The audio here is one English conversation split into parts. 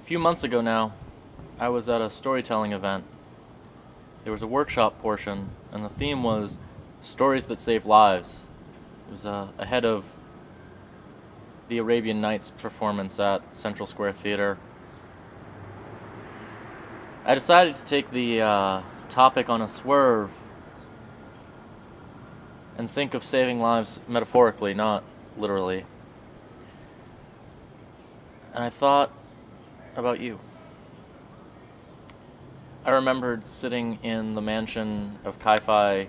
A few months ago now, I was at a storytelling event. There was a workshop portion, and the theme was stories that save lives. It was ahead of the Arabian Nights performance at Central Square Theater. I decided to take the topic on a swerve and think of saving lives metaphorically, not literally. And I thought about you. I remembered sitting in the mansion of Kai-Fi,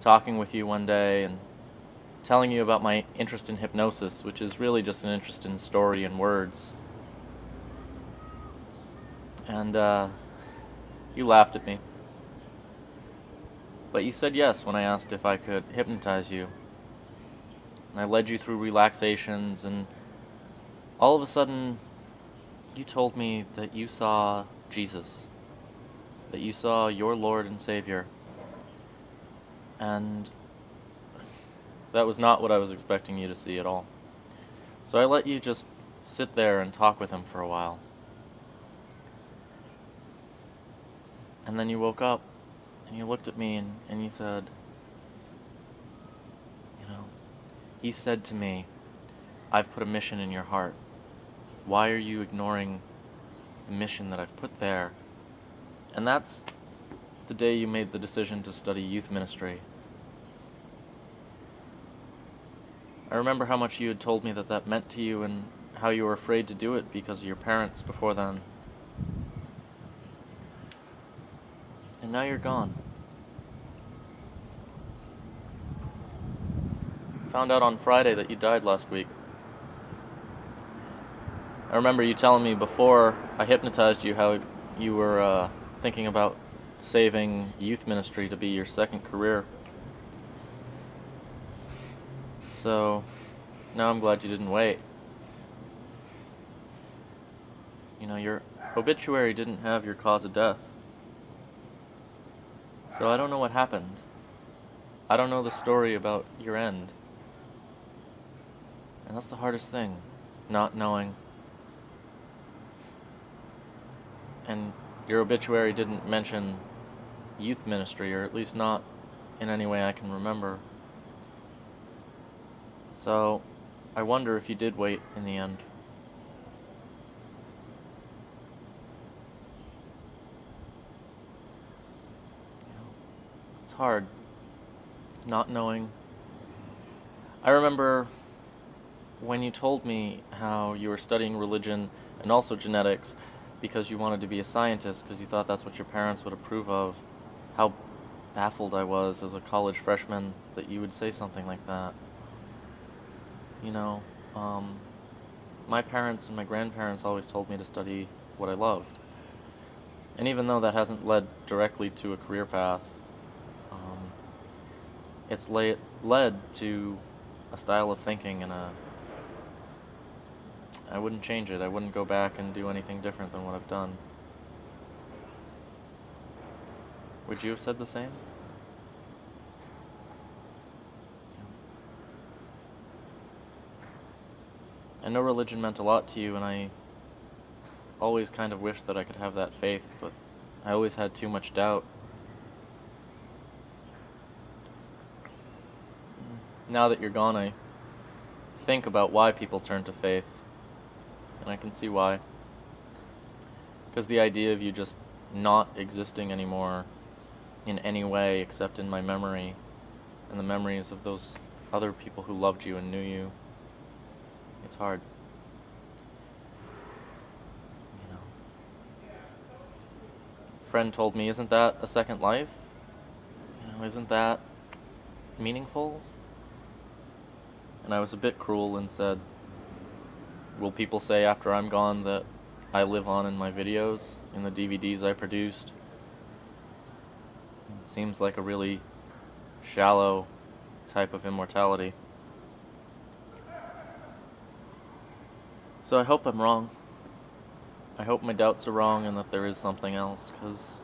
talking with you one day and telling you about my interest in hypnosis, which is really just an interest in story and words. And you laughed at me. But you said yes when I asked if I could hypnotize you. And I led you through relaxations, and all of a sudden, you told me that you saw Jesus, that you saw your Lord and Savior. And that was not what I was expecting you to see at all. So I let you just sit there and talk with him for a while. And then you woke up, and you looked at me, and you said, he said to me, I've put a mission in your heart. Why are you ignoring the mission that I've put there? And that's the day you made the decision to study youth ministry. I remember how much you had told me that meant to you, and how you were afraid to do it because of your parents before then. And now you're gone. Found out on Friday that you died last week. I remember you telling me before I hypnotized you how you were thinking about saving youth ministry to be your second career. So now I'm glad you didn't wait. Your obituary didn't have your cause of death. So I don't know what happened. I don't know the story about your end. And that's the hardest thing, not knowing. And your obituary didn't mention youth ministry, or at least not in any way I can remember. So I wonder if you did wait in the end. It's hard, not knowing. I remember when you told me how you were studying religion and also genetics because you wanted to be a scientist because you thought that's what your parents would approve of, how baffled I was as a college freshman that you would say something like that. My parents and my grandparents always told me to study what I loved. And even though that hasn't led directly to a career path, it's led to a style of thinking, and I wouldn't change it. I wouldn't go back and do anything different than what I've done. Would you have said the same? I know religion meant a lot to you, and I always kind of wished that I could have that faith, but I always had too much doubt. Now that you're gone, I think about why people turn to faith, and I can see why. Because the idea of you just not existing anymore in any way except in my memory, and the memories of those other people who loved you and knew you, it's hard. A friend told me, isn't that a second life? Isn't that meaningful? And I was a bit cruel and said, will people say after I'm gone that I live on in my videos, in the DVDs I produced? It seems like a really shallow type of immortality. So I hope I'm wrong. I hope my doubts are wrong and that there is something else, because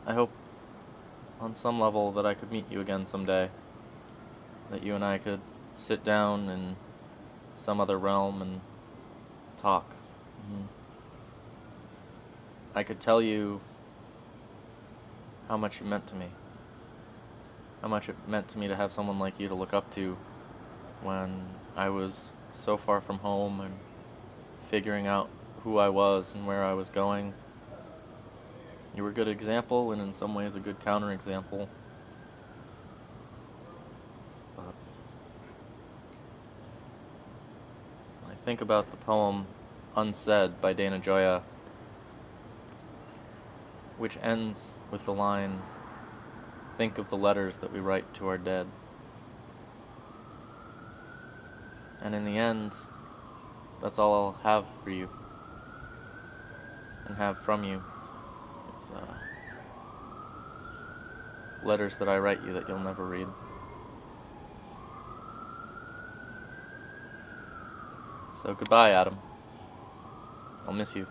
I hope on some level that I could meet you again someday. That you and I could sit down in some other realm and talk. I could tell you how much you meant to me. How much it meant to me to have someone like you to look up to when I was so far from home and figuring out who I was and where I was going. You were a good example, and in some ways a good counterexample. But when I think about the poem Unsaid by Dana Gioia, which ends with the line, "Think of the letters that we write to our dead." And in the end, that's all I'll have for you and have from you is letters that I write you that you'll never read. So goodbye, Adam. I'll miss you.